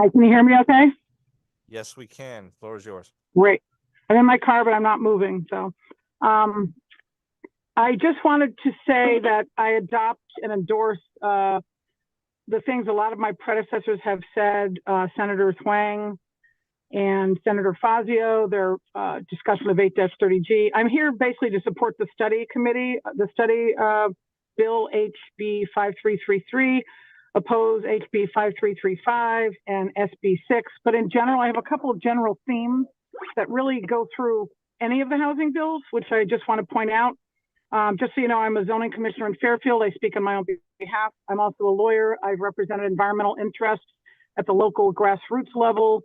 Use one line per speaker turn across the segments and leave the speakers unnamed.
Hi, can you hear me okay?
Yes, we can. Floor is yours.
Great. I'm in my car, but I'm not moving. So I just wanted to say that I adopt and endorse the things a lot of my predecessors have said, Senator Thwang and Senator Fazio, their discussion of 8-30G. I'm here basically to support the study committee, the study bill HB 5333, oppose HB 5335 and SB 6. But in general, I have a couple of general themes that really go through any of the housing bills, which I just want to point out. Just so you know, I'm a zoning commissioner in Fairfield. I speak on my own behalf. I'm also a lawyer. I've represented environmental interests at the local grassroots level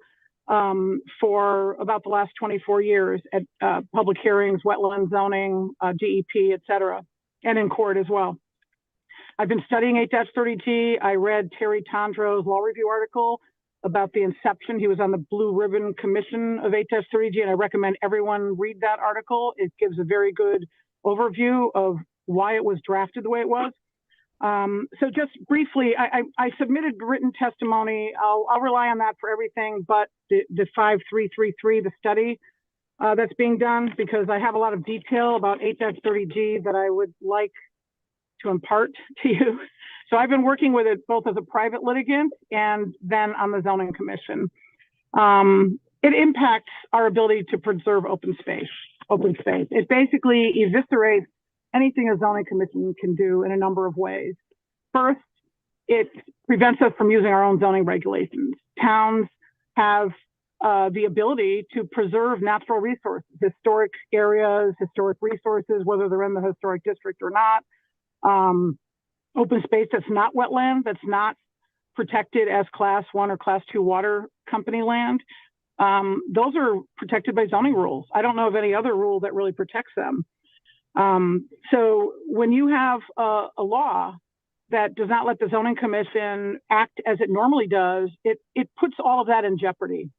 for about the last 24 years at public hearings, wetland zoning, DEP, et cetera, and in court as well. I've been studying 8-30G. I read Terry Tondro's law review article about the inception. He was on the Blue Ribbon Commission of 8-30G, and I recommend everyone read that article. It gives a very good overview of why it was drafted the way it was. So just briefly, I submitted written testimony. I'll rely on that for everything but the 5333, the study that's being done, because I have a lot of detail about 8-30G that I would like to impart to you. So I've been working with it both as a private litigant and then on the zoning commission. It impacts our ability to preserve open space. It basically eviscerates anything a zoning commission can do in a number of ways. First, it prevents us from using our own zoning regulations. Towns have the ability to preserve natural resources, historic areas, historic resources, whether they're in the historic district or not. Open space that's not wetland, that's not protected as class 1 or class 2 water company land. Those are protected by zoning rules. I don't know of any other rule that really protects them. So when you have a law that does not let the zoning commission act as it normally does, it puts all of that in jeopardy.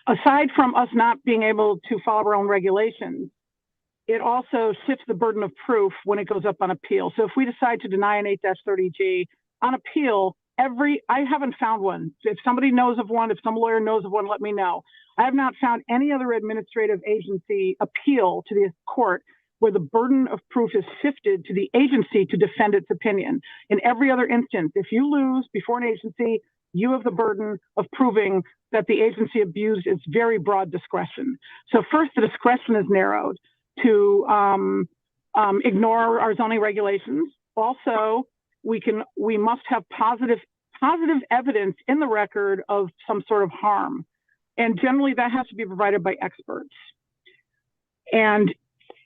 Aside from us not being able to follow our own regulations, it also shifts the burden of proof when it goes up on appeal. So if we decide to deny an 8-30G on appeal, I haven't found one. If somebody knows of one, if some lawyer knows of one, let me know. I have not found any other administrative agency appeal to the court where the burden of proof is shifted to the agency to defend its opinion. In every other instance, if you lose before an agency, you have the burden of proving that the agency abused its very broad discretion. So first, the discretion is narrowed to ignore our zoning regulations. Also, we must have positive evidence in the record of some sort of harm. And generally that has to be provided by experts. And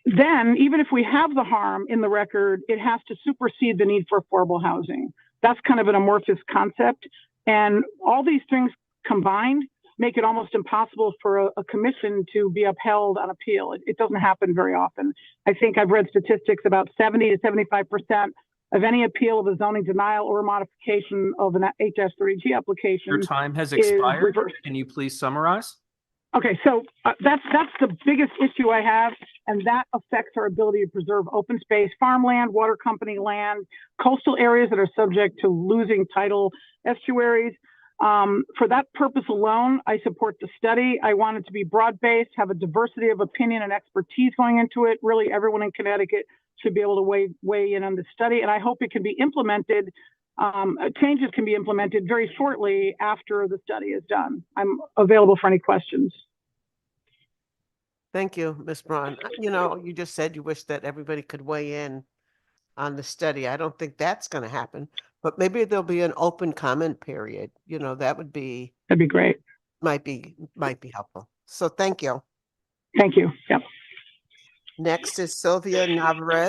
then even if we have the harm in the record, it has to supersede the need for affordable housing. That's kind of an amorphous concept. And all these things combined make it almost impossible for a commission to be upheld on appeal. It doesn't happen very often. I think I've read statistics about 70 to 75% of any appeal of a zoning denial or modification of an 8-30G application.
Your time has expired. Can you please summarize?
Okay, so that's the biggest issue I have, and that affects our ability to preserve open space, farmland, water company land, coastal areas that are subject to losing tidal estuaries. For that purpose alone, I support the study. I want it to be broad-based, have a diversity of opinion and expertise going into it. Really, everyone in Connecticut should be able to weigh in on the study, and I hope it can be implemented. Changes can be implemented very shortly after the study is done. I'm available for any questions.
Thank you, Ms. Braun. You know, you just said you wish that everybody could weigh in on the study. I don't think that's going to happen, but maybe there'll be an open comment period. You know, that'd be
great.
Might be helpful. So thank you.
Thank you. Yep.
Next is Sylvia Navarrete.